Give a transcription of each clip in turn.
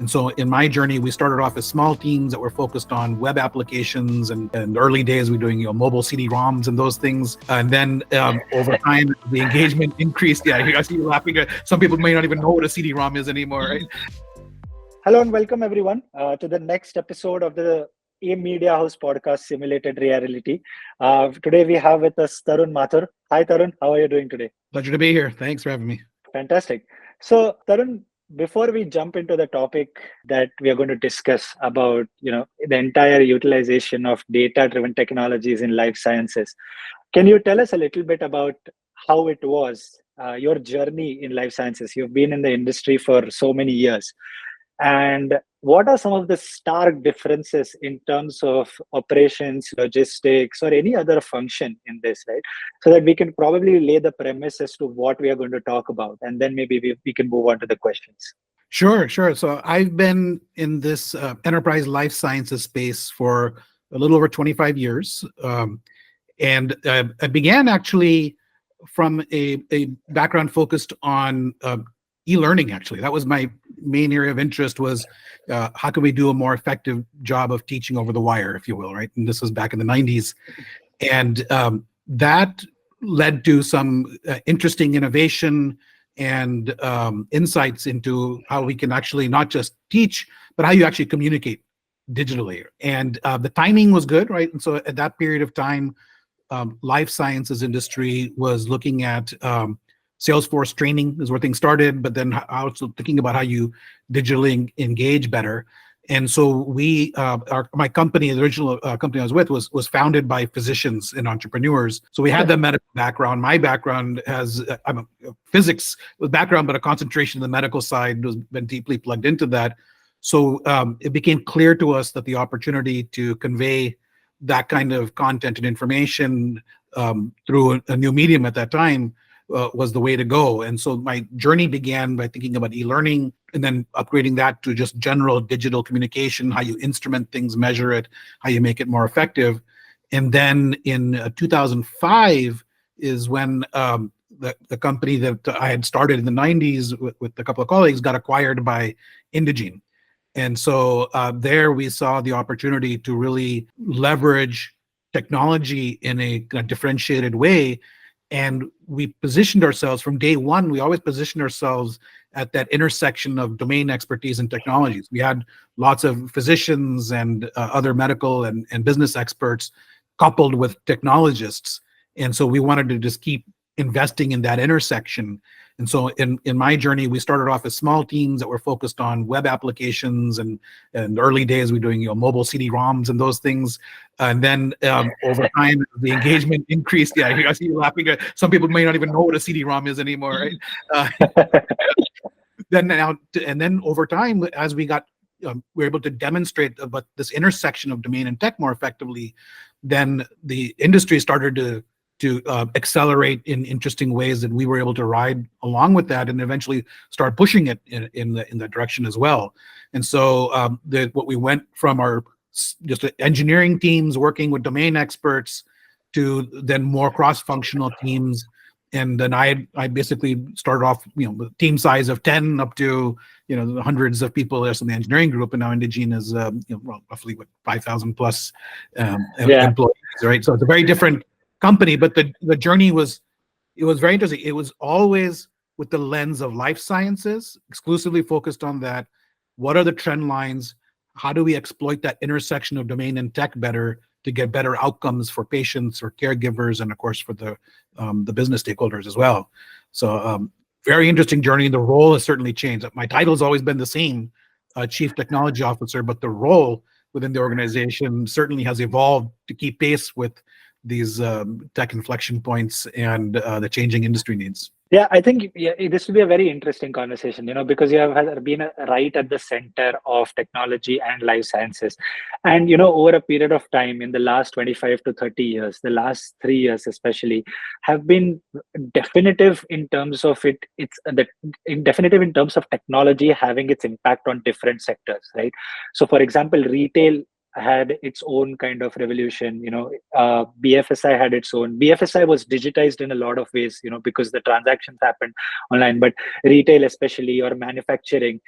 And so in my journey, we started off as small teams that were focused on web applications and early days we were doing mobile CD-ROMs and those things. And then over time, the engagement increased. Yeah, I see you laughing. Some people may not even know what a CD-ROM is anymore, right? Hello and welcome everyone to the next episode of the A Media House podcast, Simulated Reality. Today we have with us Tarun Mathur. Hi Tarun, how are you doing today? Pleasure to be here. Thanks for having me. Fantastic. So Tarun, before we jump into the topic that we are going to discuss about, the entire utilization of data-driven technologies in life sciences, can you tell us a little bit about how it was, your journey in life sciences? You've been in the industry for so many years. And what are some of the stark differences in terms of operations, logistics, or any other function in this, right? So that we can probably lay the premise as to what we are going to talk about. And then maybe we can move on to the questions. Sure. So I've been in this enterprise life sciences space for a little over 25 years. And I began actually from a background focused on e-learning. Actually, that was my main area of interest, was how can we do a more effective job of teaching over the wire, if you will, right? And this was back in the 90s. And that led to some interesting innovation and insights into how we can actually not just teach, but how you actually communicate digitally. And the timing was good, right? And so at that period of time, life sciences industry was looking at Salesforce training is where things started, but then also thinking about how you digitally engage better. And so my company, the original company I was with, was founded by physicians and entrepreneurs. So we had the medical background. My background I'm a physics background, but a concentration in the medical side has been deeply plugged into that. So it became clear to us that the opportunity to convey that kind of content and information through a new medium at that time was the way to go. And so my journey began by thinking about e-learning and then upgrading that to just general digital communication, how you instrument things, measure it, how you make it more effective. And then in 2005 is when the company that I had started in the 90s with a couple of colleagues got acquired by Indegene. And so there we saw the opportunity to really leverage technology in a differentiated way. And we positioned ourselves from day one. We always positioned ourselves at that intersection of domain expertise and technologies. We had lots of physicians and other medical and business experts coupled with technologists. And so we wanted to just keep investing in that intersection. And so in my journey, we started off as small teams that were focused on web applications and early days we were doing mobile CD-ROMs and those things. And then over time, the engagement increased. Yeah, I see you laughing. Some people may not even know what a CD-ROM is anymore, right? Then over time, as we were able to demonstrate about this intersection of domain and tech more effectively, then the industry started to accelerate in interesting ways that we were able to ride along with that and eventually start pushing it in that direction as well. And so what we went from our just engineering teams working with domain experts to then more cross-functional teams. And then I basically started off, with team size of 10 up to, the hundreds of people there's in the engineering group. And now Indegene is, roughly 5,000 plus employees, right? So it's a very different company, but the journey was very interesting. It was always with the lens of life sciences, exclusively focused on that. What are the trend lines? How do we exploit that intersection of domain and tech better to get better outcomes for patients or caregivers, and of course for the business stakeholders as well? So very interesting journey. The role has certainly changed. My title has always been the same, Chief Technology Officer, but the role within the organization certainly has evolved to keep pace with these tech inflection points and the changing industry needs. Yeah, I think this will be a very interesting conversation, because you have been right at the center of technology and life sciences. And, over a period of time in the last 25 to 30 years, the last 3 years especially, have been definitive in terms of definitive in terms of technology having its impact on different sectors, right? So, for example, retail had its own kind of revolution. BFSI had its own. BFSI was digitized in a lot of ways, because the transactions happened online. But retail, especially, or manufacturing,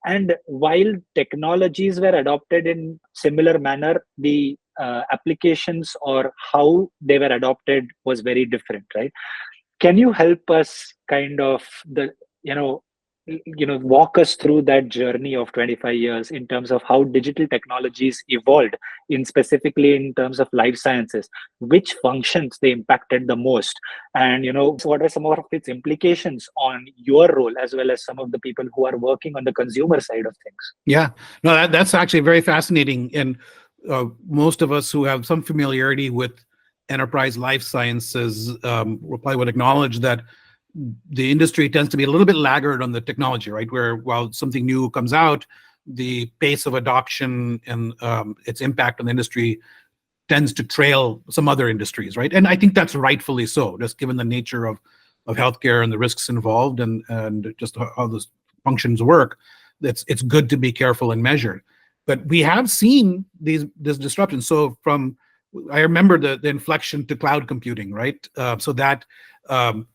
And while technologies were adopted in similar manner, the applications or how they were adopted was very different, right? Can you help us kind of you know walk us through that journey of 25 years in terms of how digital technologies evolved, in specifically in terms of life sciences, which functions they impacted the most, and what are some of its implications on your role as well as some of the people who are working on the consumer side of things? Yeah, no, that's actually very fascinating. And most of us who have some familiarity with enterprise life sciences will probably would acknowledge that the industry tends to be a little bit laggard on the technology, right? Where while something new comes out, the pace of adoption and its impact on the industry tends to trail some other industries, right? And I think that's rightfully so, just given the nature of healthcare and the risks involved and just how those functions work. It's good to be careful and measured. But we have seen this disruption. So I remember the inflection to cloud computing, right? So that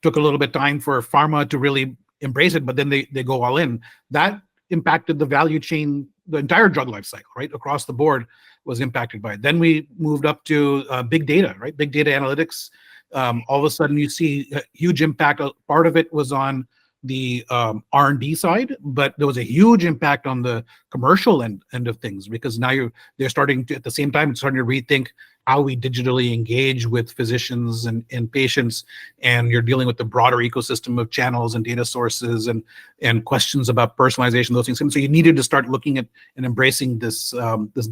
took a little bit of time for pharma to really embrace it, but then they go all in. That impacted the value chain, the entire drug life cycle, right? Across the board was impacted by it. Then we moved up to big data, right? Big data analytics. All of a sudden you see a huge impact. Part of it was on the R&D side, but there was a huge impact on the commercial end of things, because now they're starting to, at the same time, starting to rethink how we digitally engage with physicians and patients, and you're dealing with the broader ecosystem of channels and data sources and questions about personalization, those things. And so you needed to start looking at and embracing this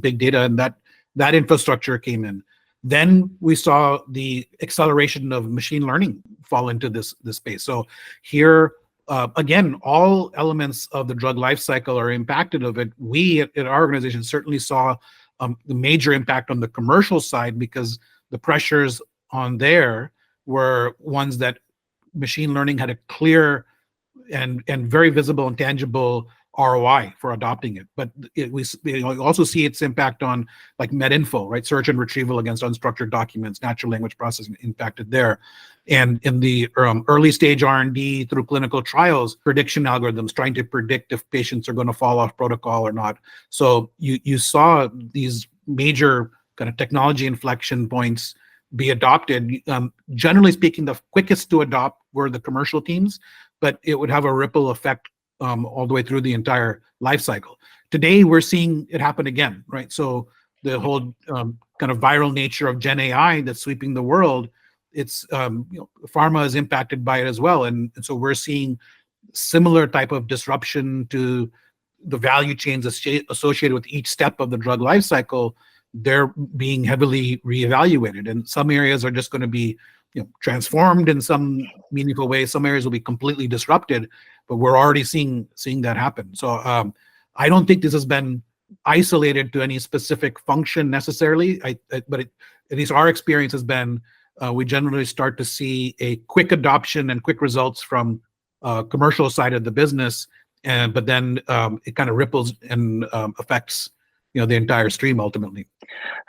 big data, and that infrastructure came in. Then we saw the acceleration of machine learning fall into this space. So here, again, all elements of the drug life cycle are impacted of it. We at our organization certainly saw the major impact on the commercial side, because the pressures on there were ones that machine learning had a clear and very visible and tangible ROI for adopting it. But we also see its impact on like MedInfo, right? Search and retrieval against unstructured documents, natural language processing impacted there. And in the early stage R&D through clinical trials, prediction algorithms trying to predict if patients are going to fall off protocol or not. So you saw these major kind of technology inflection points be adopted. Generally speaking, the quickest to adopt were the commercial teams, but it would have a ripple effect all the way through the entire life cycle. Today, we're seeing it happen again, right? So the whole kind of viral nature of Gen AI that's sweeping the world, it's pharma is impacted by it as well, and so we're seeing similar type of disruption to the value chains associated with each step of the drug life cycle. They're being heavily reevaluated, and some areas are just going to be transformed in some meaningful way. Some areas will be completely disrupted, but we're already seeing that happen. So I don't think this has been isolated to any specific function necessarily. But at least our experience has been we generally start to see a quick adoption and quick results from commercial side of the business, but then it kind of ripples and affects the entire stream ultimately.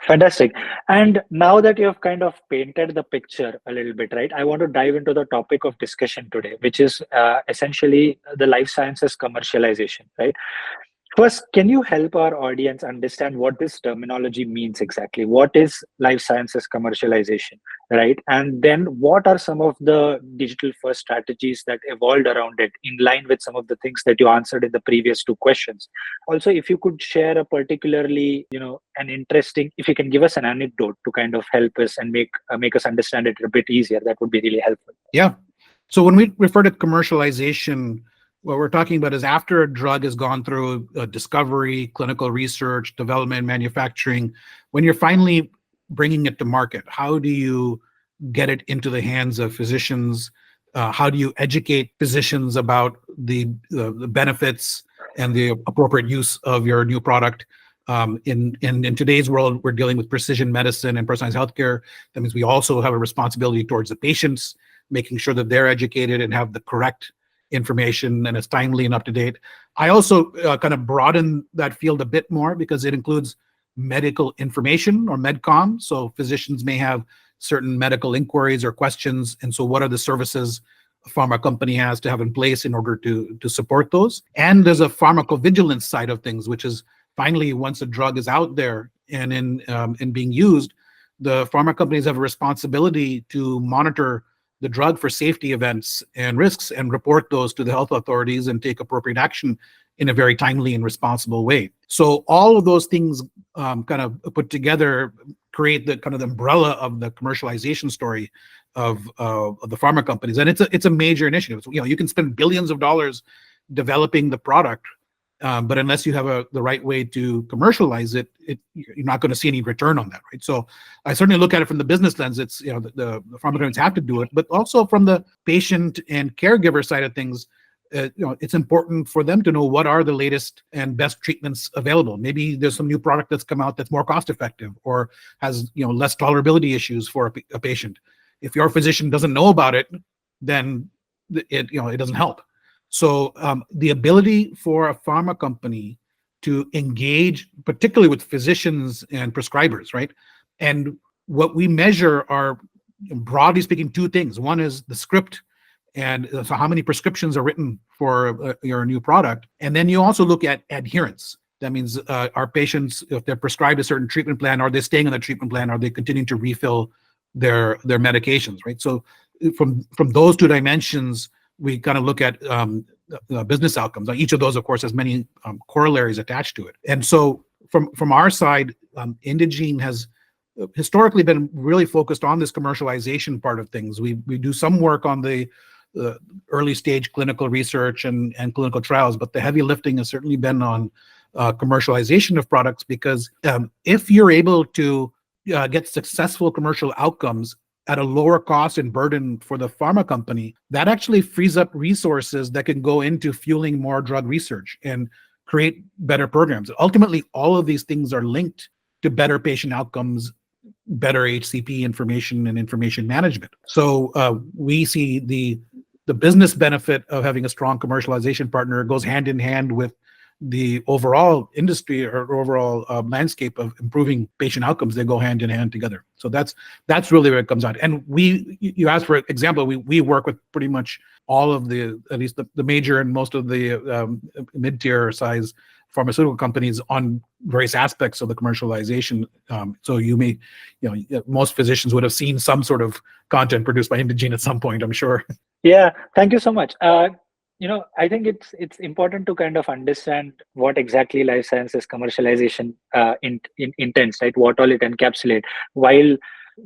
Fantastic. And now that you have kind of painted the picture a little bit, right, I want to dive into the topic of discussion today, which is essentially the life sciences commercialization, right? First, can you help our audience understand what this terminology means exactly? What is life sciences commercialization, right? And then what are some of the digital first strategies that evolved around it in line with some of the things that you answered in the previous two questions? Also, if you could share a particularly, an interesting, if you can give us an anecdote to kind of help us and make us understand it a bit easier, that would be really helpful. Yeah. So when we refer to commercialization, what we're talking about is after a drug has gone through discovery, clinical research, development, manufacturing, when you're finally bringing it to market, how do you get it into the hands of physicians? How do you educate physicians about the benefits and the appropriate use of your new product? In today's world, we're dealing with precision medicine and personalized healthcare. That means we also have a responsibility towards the patients, making sure that they're educated and have the correct information and it's timely and up to date. I also kind of broaden that field a bit more because it includes medical information or medcom. So physicians may have certain medical inquiries or questions. And so what are the services a pharma company has to have in place in order to support those. And there's a pharmacovigilance side of things, which is finally, once a drug is out there and in being used, the pharma companies have a responsibility to monitor the drug for safety events and risks and report those to the health authorities and take appropriate action in a very timely and responsible way. So all of those things kind of put together create the kind of the umbrella of the commercialization story of the pharma companies, and it's a major initiative. So, you can spend billions of dollars developing the product, but unless you have the right way to commercialize it, you're not going to see any return on that, right? So I certainly look at it from the business lens. It's the pharma companies have to do it, but also from the patient and caregiver side of things. It's important for them to know what are the latest and best treatments available. Maybe there's some new product that's come out that's more cost effective or has less tolerability issues for a patient. If your physician doesn't know about it, then it doesn't help. So the ability for a pharma company to engage, particularly with physicians and prescribers, right? And what we measure are, broadly speaking, two things. One is the script, and so how many prescriptions are written for your new product. And then you also look at adherence. That means are patients, if they're prescribed a certain treatment plan, are they staying on the treatment plan? Are they continuing to refill their medications, right? So from those two dimensions, we kind of look at business outcomes. Now, each of those, of course, has many corollaries attached to it. And so from our side, Indegene has historically been really focused on this commercialization part of things. We do some work on the early stage clinical research and clinical trials, but the heavy lifting has certainly been on commercialization of products, because if you're able to get successful commercial outcomes at a lower cost and burden for the pharma company, that actually frees up resources that can go into fueling more drug research and create better programs. Ultimately, all of these things are linked to better patient outcomes, better HCP information and information management. So we see the business benefit of having a strong commercialization partner goes hand in hand with the overall industry or overall landscape of improving patient outcomes. They go hand in hand together. So that's really where it comes out. And you asked for example, we work with pretty much all of at least the major and most of the mid-tier size pharmaceutical companies on various aspects of the commercialization. So you may, most physicians would have seen some sort of content produced by Indegene at some point, I'm sure. Yeah, thank you so much. I think it's important to kind of understand what exactly life sciences commercialization intends, right? What all it encapsulates. While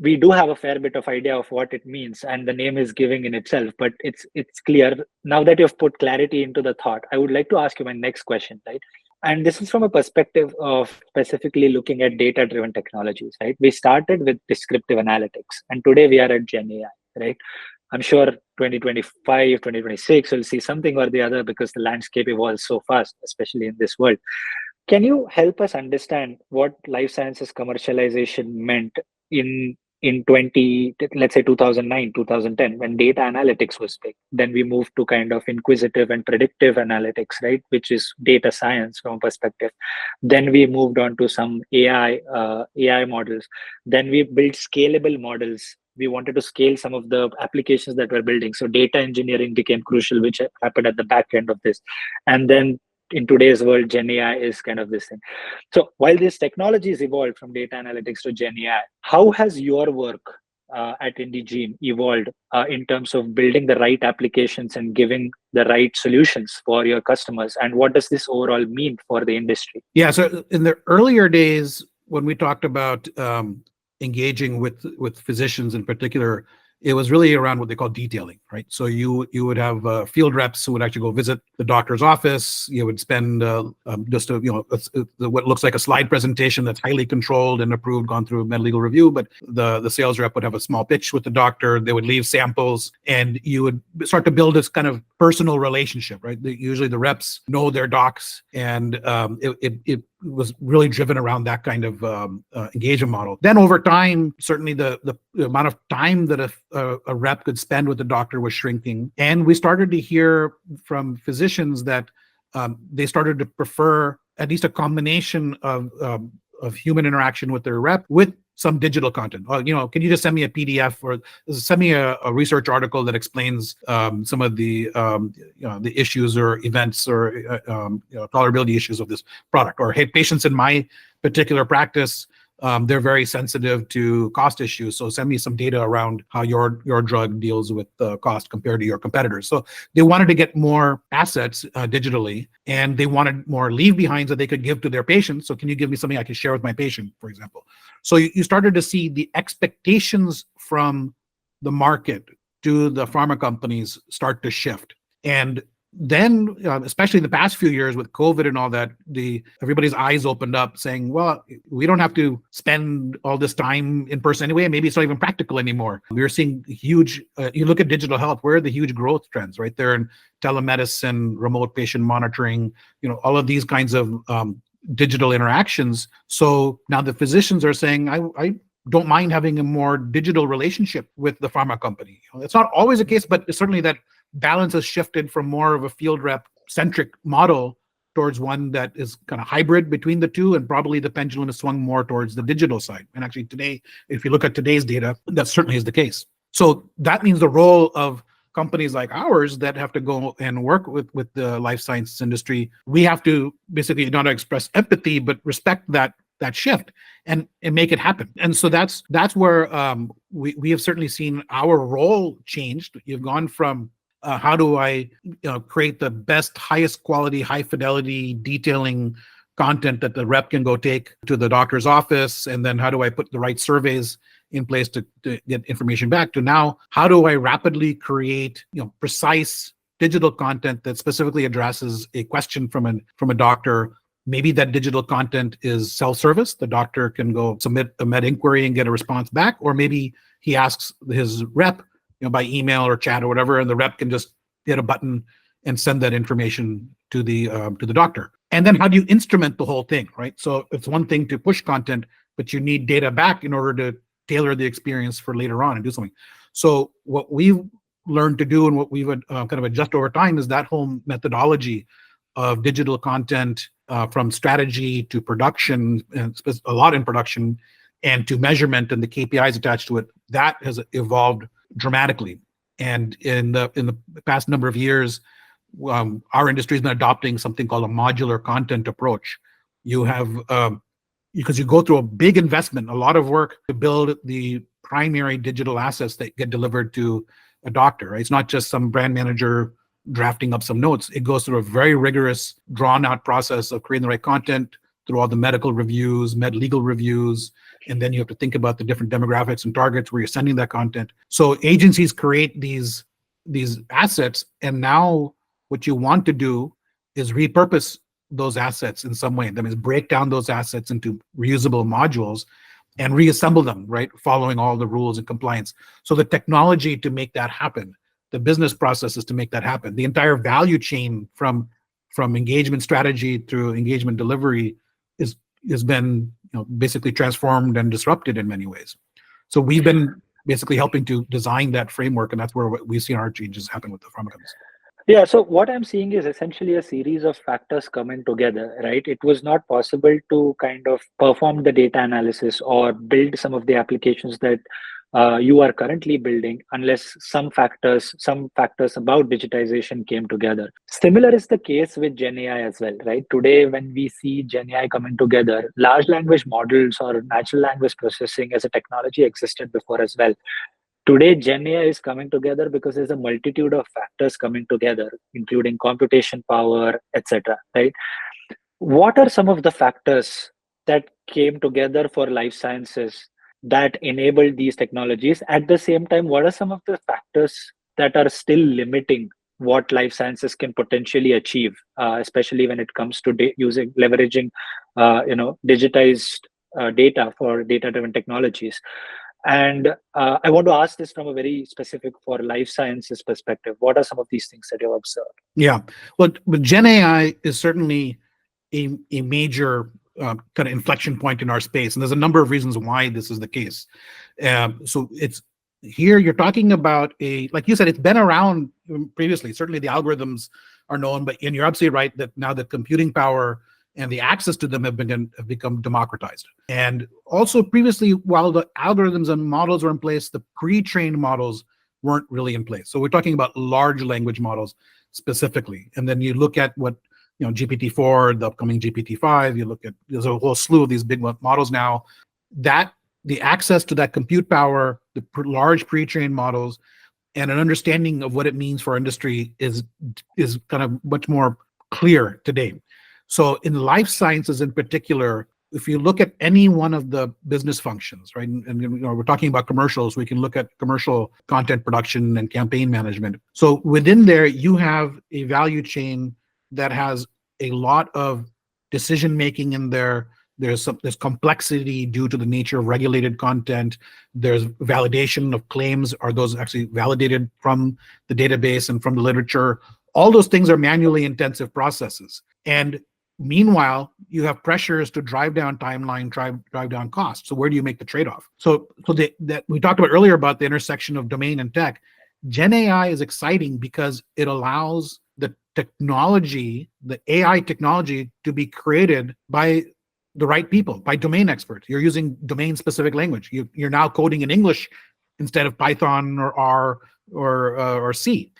we do have a fair bit of idea of what it means, and the name is giving in itself, but it's clear now that you've put clarity into the thought. I would like to ask you my next question, right? And this is from a perspective of specifically looking at data-driven technologies, right? We started with descriptive analytics, and today we are at Gen AI, right? I'm sure 2025, 2026, we'll see something or the other because the landscape evolves so fast, especially in this world. Can you help us understand what life sciences commercialization meant in 2009, 2010, when data analytics was big? Then we moved to kind of inquisitive and predictive analytics, right? Which is data science from a perspective. Then we moved on to some AI models. Then we built scalable models. We wanted to scale some of the applications that we're building. So data engineering became crucial, which happened at the back end of this. And then in today's world, Gen AI is kind of this thing. So while these technologies evolved from data analytics to Gen AI, how has your work at Indegene evolved in terms of building the right applications and giving the right solutions for your customers? And what does this overall mean for the industry? Yeah, so in the earlier days, when we talked about engaging with physicians in particular, it was really around what they call detailing, right? So you would have field reps who would actually go visit the doctor's office. You would spend what looks like a slide presentation that's highly controlled and approved, gone through med legal review. But the sales rep would have a small pitch with the doctor. They would leave samples, and you would start to build this kind of personal relationship, right? Usually the reps know their docs, and it was really driven around that kind of engagement model. Then over time, certainly the amount of time that a rep could spend with the doctor was shrinking. And we started to hear from physicians that they started to prefer at least a combination of human interaction with their rep with some digital content. Or, can you just send me a PDF or send me a research article that explains some of the the issues or events or tolerability issues of this product? Or, hey, patients in my particular practice, they're very sensitive to cost issues. So send me some data around how your drug deals with the cost compared to your competitors. So they wanted to get more assets digitally, and they wanted more leave behinds that they could give to their patients. So can you give me something I can share with my patient, for example? So you started to see the expectations from the market to the pharma companies start to shift. And then, especially in the past few years with COVID and all that, everybody's eyes opened up saying, well, we don't have to spend all this time in person anyway. Maybe it's not even practical anymore. We're seeing huge, you look at digital health, where are the huge growth trends, right? There in telemedicine, remote patient monitoring, all of these kinds of digital interactions. So now the physicians are saying, I don't mind having a more digital relationship with the pharma company. It's not always the case, but certainly that balance has shifted from more of a field rep centric model towards one that is kind of hybrid between the two, and probably the pendulum has swung more towards the digital side. And actually today, if you look at today's data, that certainly is the case. So that means the role of companies like ours that have to go and work with the life sciences industry, we have to basically not express empathy, but respect that shift and make it happen. And so that's where we have certainly seen our role changed. You've gone from how do I create the best, highest quality, high fidelity detailing content that the rep can go take to the doctor's office, and then how do I put the right surveys in place to get information back, to now how do I rapidly create precise digital content that specifically addresses a question from a doctor. Maybe that digital content is self-service. The doctor can go submit a med inquiry and get a response back, or maybe he asks his rep by email or chat or whatever, and the rep can just hit a button and send that information to the doctor. And then how do you instrument the whole thing, right? So it's one thing to push content, but you need data back in order to tailor the experience for later on and do something. So what we've learned to do and what we've kind of adjust over time is that whole methodology of digital content from strategy to production, and a lot in production, and to measurement and the KPIs attached to it. That has evolved dramatically. And in the past number of years, our industry has been adopting something called a modular content approach. You have, because you go through a big investment, a lot of work to build the primary digital assets that get delivered to a doctor, right? It's not just some brand manager drafting up some notes. It goes through a very rigorous, drawn out process of creating the right content through all the medical reviews, legal reviews, and then you have to think about the different demographics and targets where you're sending that content. So agencies create these assets, and now what you want to do is repurpose those assets in some way. That means break down those assets into reusable modules and reassemble them, right? Following all the rules and compliance. So the technology to make that happen, the business processes to make that happen, the entire value chain from engagement strategy through engagement delivery has been basically transformed and disrupted in many ways. So we've been basically helping to design that framework, and that's where we've seen our changes happen with the pharma companies. Yeah, so what I'm seeing is essentially a series of factors coming together, right? It was not possible to kind of perform the data analysis or build some of the applications that you are currently building unless some factors about digitization came together. Similar is the case with Gen AI as well, right? Today, when we see Gen AI coming together, large language models or natural language processing as a technology existed before as well. Today, Gen AI is coming together because there's a multitude of factors coming together, including computation power, etc. Right? What are some of the factors that came together for life sciences that enabled these technologies? At the same time, what are some of the factors that are still limiting what life sciences can potentially achieve, especially when it comes to leveraging, digitized data for data-driven technologies? And I want to ask this from a very specific for life sciences perspective. What are some of these things that you've observed? Yeah, well, Gen AI is certainly a major kind of inflection point in our space, and there's a number of reasons why this is the case. So it's here you're talking about like you said, it's been around previously. Certainly, the algorithms are known, and you're absolutely right that now the computing power and the access to them have become democratized. And also previously, while the algorithms and models were in place, the pre-trained models weren't really in place. So we're talking about large language models specifically. And then you look at what, GPT-4, the upcoming GPT-5, you look at, there's a whole slew of these big models now, that the access to that compute power, the large pre-trained models, and an understanding of what it means for industry is kind of much more clear today. So in life sciences in particular, if you look at any one of the business functions, right, and we're talking about commercials, we can look at commercial content production and campaign management. So within there, you have a value chain that has a lot of decision making in there. There's complexity due to the nature of regulated content. There's validation of claims. Are those actually validated from the database and from the literature? All those things are manually intensive processes. And meanwhile, you have pressures to drive down timeline, drive down costs. So where do you make the trade-off? So that we talked about earlier about the intersection of domain and tech. Gen AI is exciting because it allows the technology, the AI technology, to be created by the right people, by domain experts. You're using domain-specific language. You're now coding in English instead of Python or R or C,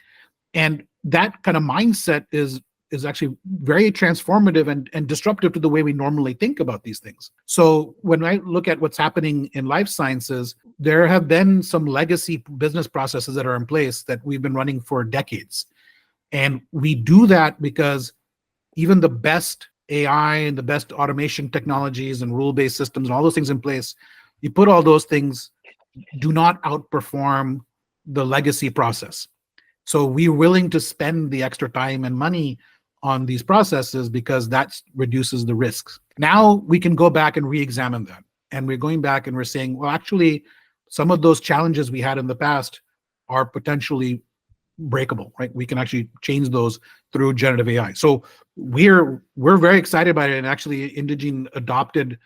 and that kind of mindset is actually very transformative and disruptive to the way we normally think about these things. So when I look at what's happening in life sciences, there have been some legacy business processes that are in place that we've been running for decades, and we do that because even the best AI and the best automation technologies and rule-based systems and all those things in place, you put all those things, do not outperform the legacy process. So we're willing to spend the extra time and money on these processes because that reduces the risks. Now we can go back and re-examine that. And we're going back and we're saying, well, actually, some of those challenges we had in the past are potentially breakable, right? We can actually change those through generative AI. So we're very excited about it. And actually, Indegene adopted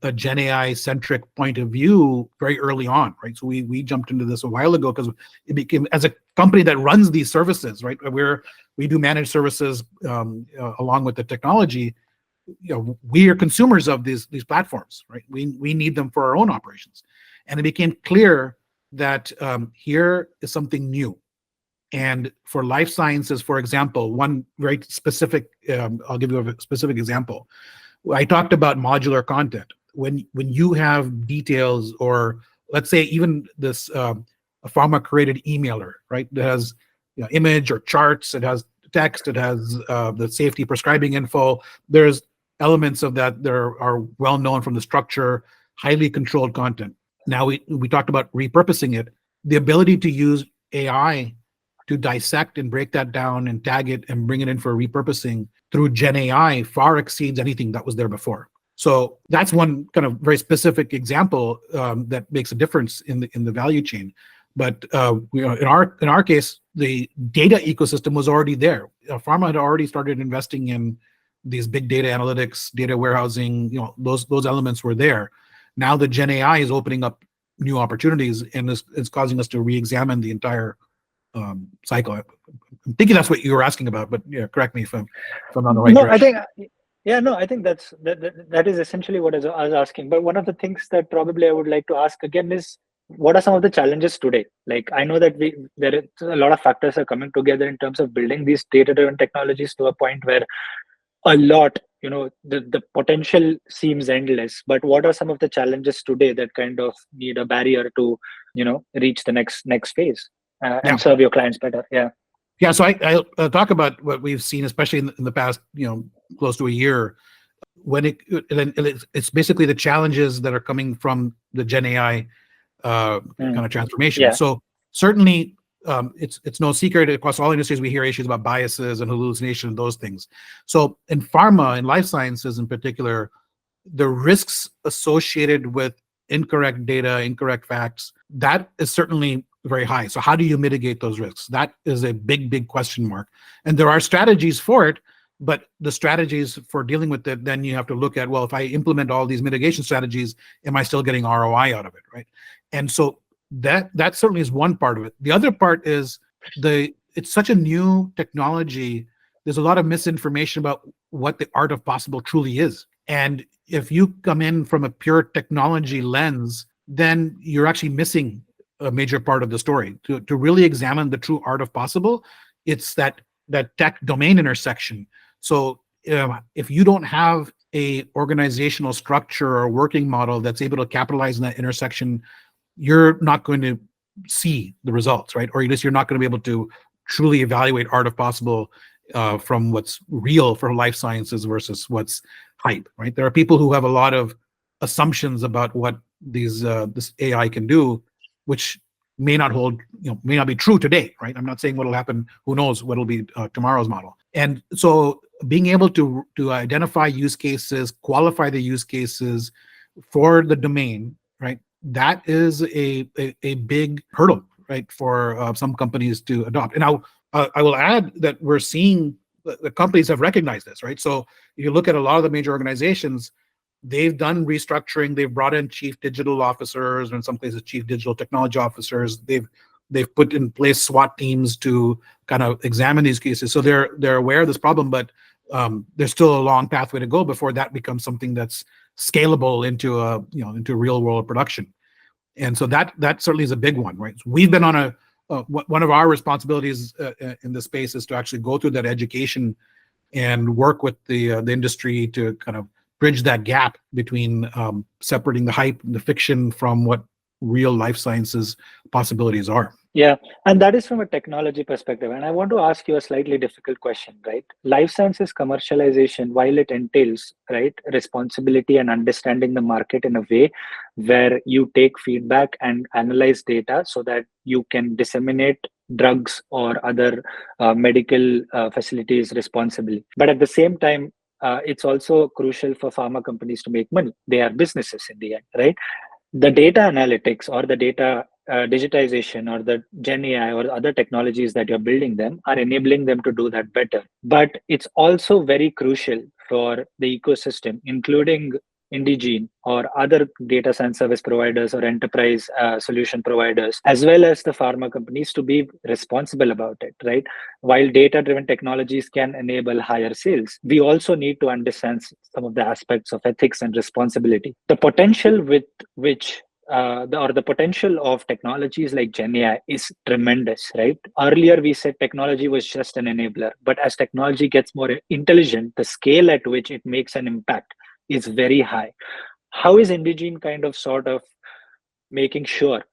a Gen AI centric point of view very early on, right? So we jumped into this a while ago because it became, as a company that runs these services, right? We do managed services along with the technology. We are consumers of these platforms, right? We need them for our own operations, and it became clear that here is something new. And for life sciences, for example, one very specific, I'll give you a specific example. I talked about modular content. When you have details, or let's say even this a pharma created emailer, right? That has image or charts, it has text, it has the safety prescribing info. There's elements of that that are well known from the structure, highly controlled content. Now we talked about repurposing it. The ability to use AI to dissect and break that down and tag it and bring it in for repurposing through Gen AI far exceeds anything that was there before. So that's one kind of very specific example that makes a difference in the value chain. But in our case, the data ecosystem was already there. Pharma had already started investing in these big data analytics, data warehousing. Those elements were there. Now the Gen AI is opening up new opportunities and is causing us to re-examine the entire cycle. I'm thinking that's what you were asking about, but correct me if I'm not on the right direction. I think that is essentially what I was asking. But one of the things that probably I would like to ask again is, what are some of the challenges today? Like, I know that there is a lot of factors are coming together in terms of building these data-driven technologies to a point where a lot, the potential seems endless. But what are some of the challenges today that kind of need a barrier to, reach the next phase and serve your clients better? Yeah, so I'll talk about what we've seen, especially in the past, close to a year, when it's basically the challenges that are coming from the Gen AI kind of transformation. Yeah. So certainly, it's no secret across all industries we hear issues about biases and hallucination and those things. So in pharma and life sciences in particular, the risks associated with incorrect data, incorrect facts, that is certainly very high. So how do you mitigate those risks? That is a big question mark. And there are strategies for it, but the strategies for dealing with it, then you have to look at, well, if I implement all these mitigation strategies, am I still getting ROI out of it, right? And so that certainly is one part of it. The other part is it's such a new technology there's a lot of misinformation about what the art of possible truly is. And if you come in from a pure technology lens, then you're actually missing a major part of the story. To really examine the true art of possible, it's that tech domain intersection. So if you don't have a organizational structure or working model that's able to capitalize on that intersection, you're not going to see the results, right? Or you're not going to be able to truly evaluate art of possible from what's real for life sciences versus what's hype, right? There are people who have a lot of assumptions about what this AI can do, which may not hold, may not be true today, right? I'm not saying what'll happen. Who knows what'll be tomorrow's model. And so being able to identify use cases, qualify the use cases for the domain, right? That is a big hurdle, right, for some companies to adopt. And I will add that we're seeing the companies have recognized this, right? So if you look at a lot of the major organizations, they've done restructuring. They've brought in chief digital officers, or in some cases, chief digital technology officers. They've put in place SWAT teams to kind of examine these cases. So they're aware of this problem, but there's still a long pathway to go before that becomes something that's scalable into real world production. And so that certainly is a big one, right? So we've been on one of our responsibilities in this space is to actually go through that education and work with the industry to kind of bridge that gap between separating the hype and the fiction from what real life sciences possibilities are. Yeah, and that is from a technology perspective. And I want to ask you a slightly difficult question, right? Life sciences commercialization, while it entails, right, responsibility and understanding the market in a way where you take feedback and analyze data so that you can disseminate drugs or other medical facilities responsibly. But at the same time, it's also crucial for pharma companies to make money. They are businesses in the end, right? The data analytics or the data digitization or the Gen AI or other technologies that you're building them are enabling them to do that better. But it's also very crucial for the ecosystem, including Indegene or other data science service providers or enterprise solution providers, as well as the pharma companies, to be responsible about it, right? While data-driven technologies can enable higher sales, we also need to understand some of the aspects of ethics and responsibility. The potential with which the potential of technologies like Gen AI is tremendous, right? Earlier, we said technology was just an enabler, but as technology gets more intelligent, the scale at which it makes an impact is very high. How is Indegene kind of sort of making sure,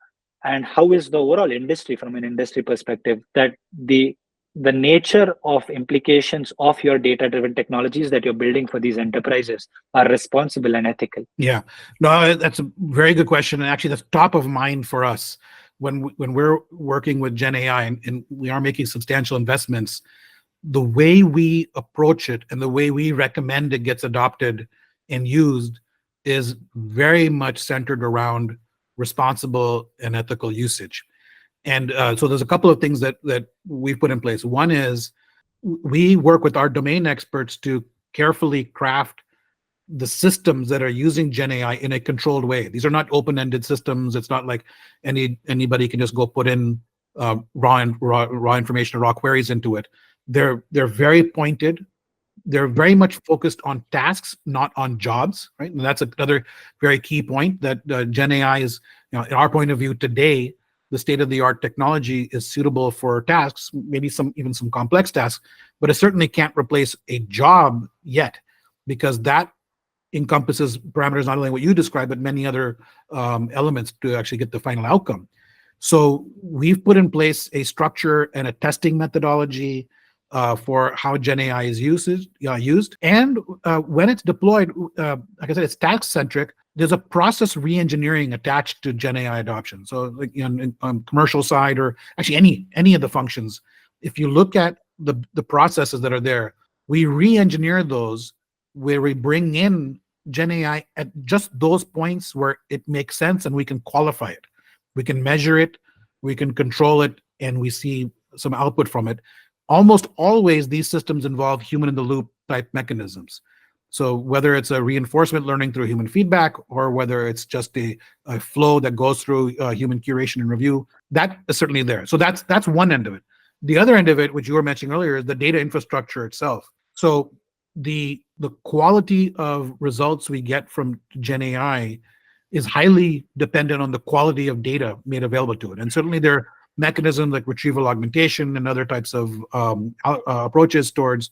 and how is the overall industry from an industry perspective, that the nature of implications of your data-driven technologies that you're building for these enterprises are responsible and ethical? Yeah, no, that's a very good question, and actually, that's top of mind for us when we're working with Gen AI, and we are making substantial investments. The way we approach it and the way we recommend it gets adopted and used is very much centered around responsible and ethical usage. And so there's a couple of things that we've put in place. One is we work with our domain experts to carefully craft the systems that are using Gen AI in a controlled way. These are not open-ended systems. It's not like anybody can just go put in raw information or raw queries into it. They're very pointed. They're very much focused on tasks, not on jobs, right? And that's another very key point, that Gen AI is, in our point of view today, the state-of-the-art technology is suitable for tasks, maybe even some complex tasks, but it certainly can't replace a job yet, because that encompasses parameters, not only what you described, but many other elements to actually get the final outcome. So we've put in place a structure and a testing methodology for how Gen AI is used. And when it's deployed, like I said, it's task-centric. There's a process re-engineering attached to Gen AI adoption. So like on commercial side, or actually any of the functions, if you look at the processes that are there, we re-engineer those where we bring in Gen AI at just those points where it makes sense and we can qualify it. We can measure it, we can control it, and we see some output from it. Almost always these systems involve human-in-the-loop type mechanisms. So whether it's a reinforcement learning through human feedback, or whether it's just a flow that goes through human curation and review, that is certainly there. So that's one end of it. The other end of it, which you were mentioning earlier, is the data infrastructure itself. So the quality of results we get from Gen AI is highly dependent on the quality of data made available to it. And certainly there are mechanisms like retrieval augmentation and other types of approaches towards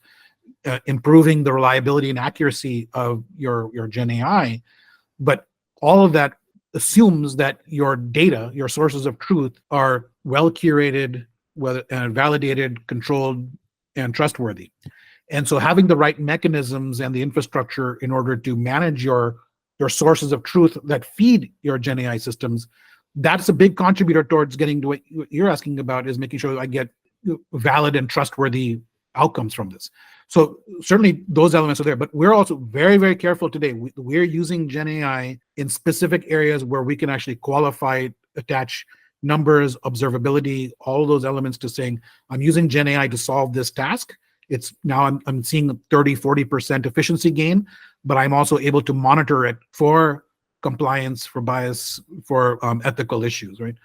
improving the reliability and accuracy of your Gen AI. But all of that assumes that your data, your sources of truth, are well curated, validated, controlled, and trustworthy. And so having the right mechanisms and the infrastructure in order to manage your sources of truth that feed your Gen AI systems, that's a big contributor towards getting to what you're asking about, is making sure I get valid and trustworthy outcomes from this. So certainly those elements are there, but we're also very, very careful today. We're using Gen AI in specific areas where we can actually qualify, attach numbers, observability, all those elements to saying, I'm using Gen AI to solve this task. It's now I'm seeing 30-40% efficiency gain, but I'm also able to monitor it for compliance, for bias, for ethical issues, right?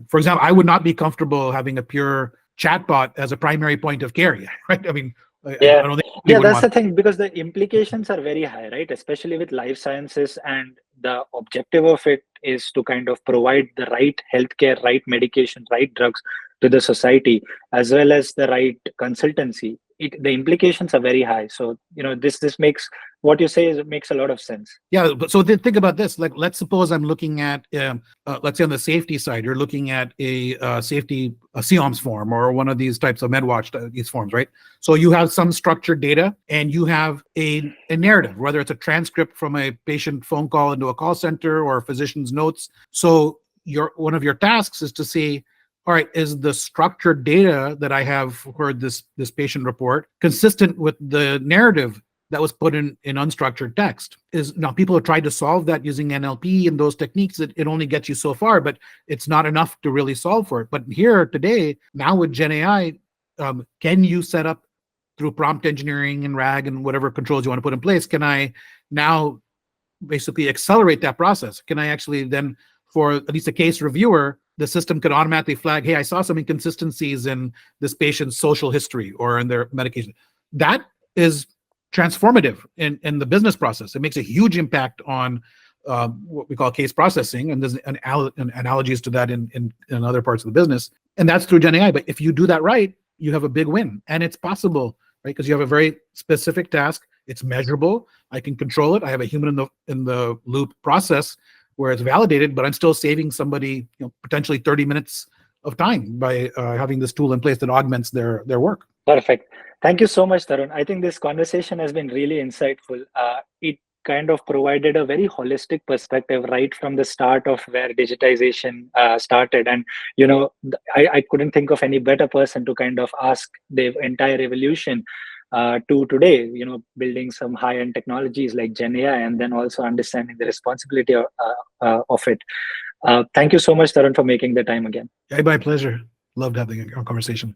For example, I would not be comfortable having a pure chatbot as a primary point of care, right? I mean, I don't think that's the thing, because the implications are very high, right? Especially with life sciences, and the objective of it is to kind of provide the right healthcare, right medication, right drugs to the society, as well as the right consultancy. The implications are very high. So this makes what you say makes a lot of sense. Yeah, but so think about this. Like, let's suppose I'm looking at, let's say on the safety side, you're looking at a safety COMS form or one of these types of MedWatch these forms, right? So you have some structured data and you have a narrative, whether it's a transcript from a patient phone call into a call center or a physician's notes. So one of your tasks is to say, all right, is the structured data that I have for this patient report consistent with the narrative that was put in unstructured text? Now people have tried to solve that using NLP and those techniques. It only gets you so far, but it's not enough to really solve for it. But here today, now with Gen AI, can you set up through prompt engineering and RAG and whatever controls you want to put in place? Can I now basically accelerate that process? Can I actually then, for at least a case reviewer, the system could automatically flag, hey, I saw some inconsistencies in this patient's social history or in their medication. That is transformative in the business process. It makes a huge impact on what we call case processing, and there's analogies to that in other parts of the business, and that's through Gen AI. But if you do that right, you have a big win, and it's possible, right? Because you have a very specific task. It's measurable. I can control it. I have a human in the loop process where it's validated, but I'm still saving somebody potentially 30 minutes of time by having this tool in place that augments their work. Perfect. Thank you so much, Tarun. I think this conversation has been really insightful. It kind of provided a very holistic perspective right from the start of where digitization started. And, I couldn't think of any better person to kind of ask the entire evolution to today, building some high-end technologies like Gen AI, and then also understanding the responsibility of it. Thank you so much, Tarun, for making the time again. My pleasure. Loved having a conversation.